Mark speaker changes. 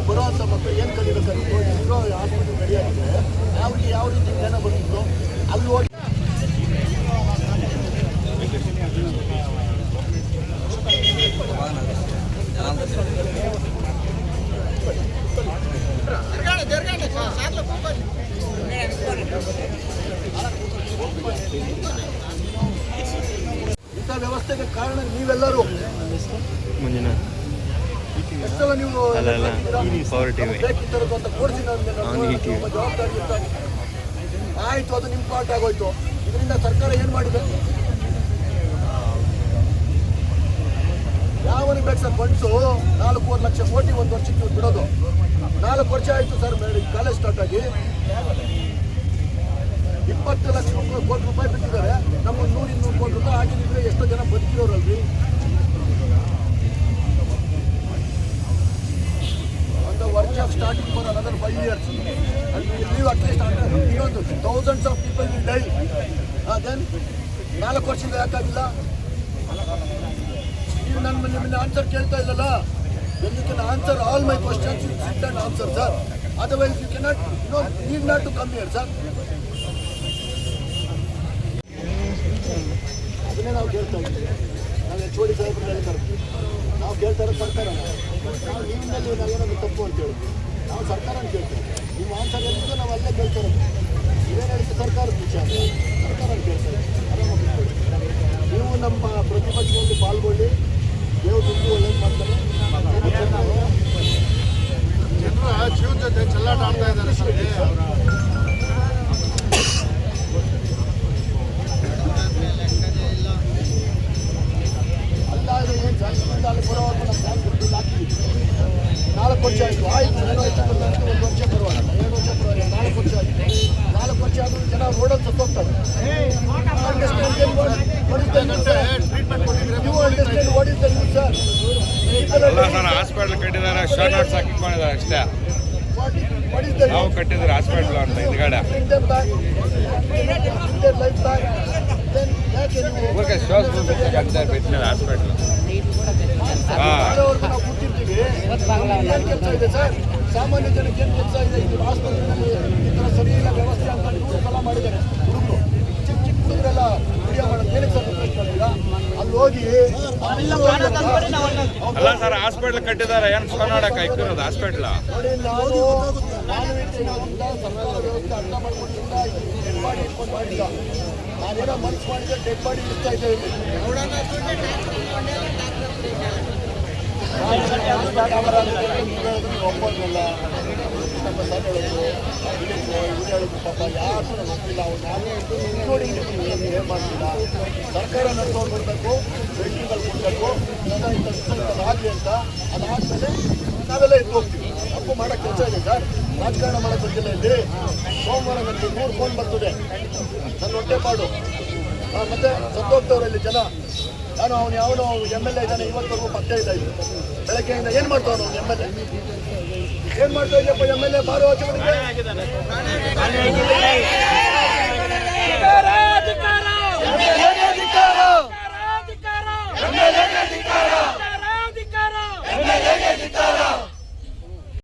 Speaker 1: ಬರುವಂಥ ಮಕ್ಕಳು ಏನು ಕಲಿಬೇಕಾಗಿತ್ತು ಇರೋ ಹಾಸ್ಪಿಟಲ್ ರೆಡಿಯಾಗಿದೆ ಅವ್ರಿಗೆ ಯಾವ ರೀತಿ ಜ್ಞಾನ ಬರ್ತಿತ್ತು ಅಲ್ಲಿ ಹೋಗಿ ಇಂಥ ವ್ಯವಸ್ಥೆಗೆ ಕಾರಣ ನೀವೆಲ್ಲರೂ ಎಷ್ಟೆಲ್ಲ ನೀವು ಬೇಕಿದ್ದರದ್ದು ಅಂತ ಕೋರ್ಸಿನ ಜವಾಬ್ದಾರಿ ಆಯಿತು, ಅದು ನಿಮ್ಮ ಪಾರ್ಟ್ ಆಗೋಯ್ತು. ಇದರಿಂದ ಸರ್ಕಾರ ಏನು ಮಾಡಿದೆ? ಯಾವನಿಗೆ ಬೇಕು ಸರ್ ಫಂಡ್ಸು? 4 ಲಕ್ಷ ಕೋಟಿ ಒಂದು ವರ್ಷಕ್ಕೆ ನೀವು ಬಿಡೋದು. 4 ವರ್ಷ ಆಯಿತು ಸರ್ ಕಾಲೇಜ್ ಸ್ಟಾರ್ಟ್ ಆಗಿ. 20 ಲಕ್ಷ ಕೋಟಿ ರೂಪಾಯಿ ಬಿಟ್ಟಿದ್ದಾರೆ. ನಮಗೆ 100-200 ಕೋಟಿ ರೂಪಾಯಿ ಆಗಿದ್ರೆ ಎಷ್ಟೋ ಜನ ಬದುಕಿರೋರಲ್ರಿ. Work of starting for another 5 years, and we will leave at least thousands of people will die. Then 4 ವರ್ಷದಿಂದ ಯಾಕಾಗಿಲ್ಲ? ನೀವು ನಿಮ್ಮನ್ನ ಆನ್ಸರ್ ಕೇಳ್ತಾ ಇಲ್ಲಲ್ಲ. When you can answer all my questions, you sit and answer, sir. Otherwise, you cannot, need not to come here, sir. ಅದನ್ನೇ ನಾವು ಕೇಳ್ತಾ ಇದ್ದೀವಿ. ನಾವು HOD ಸಾಹೇಬ್ರನ್ನ ಹೇಳ್ತಾರೆ, ನಾವು ಕೇಳ್ತಾ ಇರೋ ಸರ್ಕಾರ ನಾವು ನಿಮ್ಮಲ್ಲಿ ನಾವೇನಾದ್ರು ತಪ್ಪು ಅಂತ ಹೇಳಿದ್ವಿ. ನಾವು ಸರ್ಕಾರ ಕೇಳ್ತೇವೆ. ನಿಮ್ಮ ಆನ್ಸರ್ ಹೇಳಿದ್ರೆ ನಾವು ಅಲ್ಲೇ ಕೇಳ್ತಾರೆ. ಇದೇನು ಹೇಳಿದ್ದು ಸರ್ಕಾರದ ವಿಚಾರ, ಸರ್ಕಾರ ಕೇಳ್ತಾರೆ. ನೀವು ನಮ್ಮ ಪ್ರತಿಪಕ್ಷದಲ್ಲಿ ಪಾಲ್ಗೊಳ್ಳಿ. ದೇವ್ರು ದುಡ್ಡು ಒಳ್ಳೇದು ಮಾಡ್ತಾರೆ. ಜನರ ಜೀವದ ಜೊತೆ ಚೆಲ್ಲಾಟ ಆಡ್ತಾ ಇದ್ದಾರೆ ಸರ್. ಅಲ್ಲಿ ಬರೋವಾಗ ನಮ್ಮ ಬ್ಯಾಂಕ್ ದುಡ್ಡು ಹಾಕ್ತೀವಿ. 4 ವರ್ಷ ಆಯಿತು. ಆಯಿತು, 1 ವರ್ಷ ಬರುವಾಗ 2 ವರ್ಷ ಬರುವಾಗ 4 ವರ್ಷ ಆಯಿತು. 4 ವರ್ಷ ಆದರೂ ಜನ ರೋಡಲ್ಲಿ ಸತ್ತೋಗ್ತಾರೆ.
Speaker 2: ಹಾಸ್ಪಿಟಲ್ ಕಟ್ಟಿದ್ದಾರೆ, ಶರ್ಟ್ ಹಾಕಿಕೊಂಡಿದ್ದಾರೆ ಅಷ್ಟೇ. ನಾವು ಕಟ್ಟಿದ್ರೆ ಹಾಸ್ಪಿಟಲ್ ಅಂತ ಹಿಂದ್ಗಡೆ ಹಾಸ್ಪಿಟಲ್
Speaker 1: ನಾವು ಕೂತಿರ್ತೀವಿ. ಏನು ಕೆಲಸ ಇದೆ ಸರ್? ಸಾಮಾನ್ಯ ಜನಕ್ಕೆ ಏನು ಕೆಲಸ ಇದೆ? ಇದು ಆಸ್ಪತ್ರೆಯಲ್ಲಿ ಈ ಥರ ಸರಿ ಇಲ್ಲ ವ್ಯವಸ್ಥೆ ಅಂತ ಇವರು ಸಲ ಮಾಡಿದ್ದಾರೆ. ಹುಡುಗರು ಚಿಕ್ಕ ಚಿಕ್ಕ ಹುಡುಗರೆಲ್ಲ ವಿಡಿಯೋ ಮಾಡೋದು ಏನಕ್ಕೆ ಸರ್ ರಿಕ್ವೆಸ್ಟ್ ಮಾಡಿಲ್ಲ? ಅಲ್ಲಿ ಹೋಗಿ
Speaker 2: ಅಲ್ಲ ಸರ್, ಹಾಸ್ಪಿಟ್ಲ್ ಕಟ್ಟಿದ್ದಾರೆ. ಏನು ಕರ್ನಾಟಕ ಇಕ್ಕಿರೋದು ಹಾಸ್ಪಿಟ್ಲ್
Speaker 1: ನೋಡಿ. ಸರ್ಕಾರ ವ್ಯವಸ್ಥೆ ಅರ್ಥ ಮಾಡ್ಕೊಂಡಿಲ್ಲ. ಡೆಡ್ ಬಾಡಿ ಇಟ್ಕೊಂಡು ಮಾಡಿಲ್ಲ. ನಾನೇನೋ ಮನ್ಸು ಮಾಡಿದ್ರೆ ಡೆಡ್ ಬಾಡಿ ಇಡ್ತಾ ಇದ್ದೇವೆ. ಒಪ್ಪಲ್ಲ ನಮ್ಮ ಸರ್ ಹೇಳೋದು ಹೇಳೋದು ಪಾಪ ಯಾರು ಒಪ್ಪಿಲ್ಲ. ಅವ್ರು ನೋಡಿ ಏನು ಮಾಡ್ತಿಲ್ಲ. ಸರ್ಕಾರ ನಡ್ಕೊಂಡು ಬರಬೇಕು, ಬೆಳ್ಳಿಗಳು ಕೊಡಬೇಕು, ಆಗಲಿ ಅಂತ. ಅದಾದಮೇಲೆ ನಾವೆಲ್ಲ ಎದ್ದು ಹೋಗ್ತೀವಿ. ತಪ್ಪು ಮಾಡೋ ಕೆಲಸ ಇದೆ ಸರ್. ರಾಜಕಾರಣ ಮಾಡೋಕ್ಕೆ ಬಂದಿಲ್ಲ ಇಲ್ಲಿ. ಸೋಮವಾರ ನನಗೆ 3 ಫೋನ್ ಬರ್ತದೆ. ನನ್ನ ಹೊಟ್ಟೆಪಾಡು ಮತ್ತೆ ಸತ್ತೋಗ್ತವ್ರಲ್ಲಿ ಜನ. ನಾನು ಅವನು MLA ಇದ್ದಾನೆ, ಇವತ್ತವರೆಗೂ ಪತ್ತೆ ಇಲ್ಲ. ಇದು ಬೆಳಗ್ಗೆಯಿಂದ ಏನು ಮಾಡ್ತಾವ ನಾವು MLA? ಏನು ಮಾಡ್ತಾ ಇದೆಯಪ್ಪ MLA? ಬಾರೋ ಆಚೆ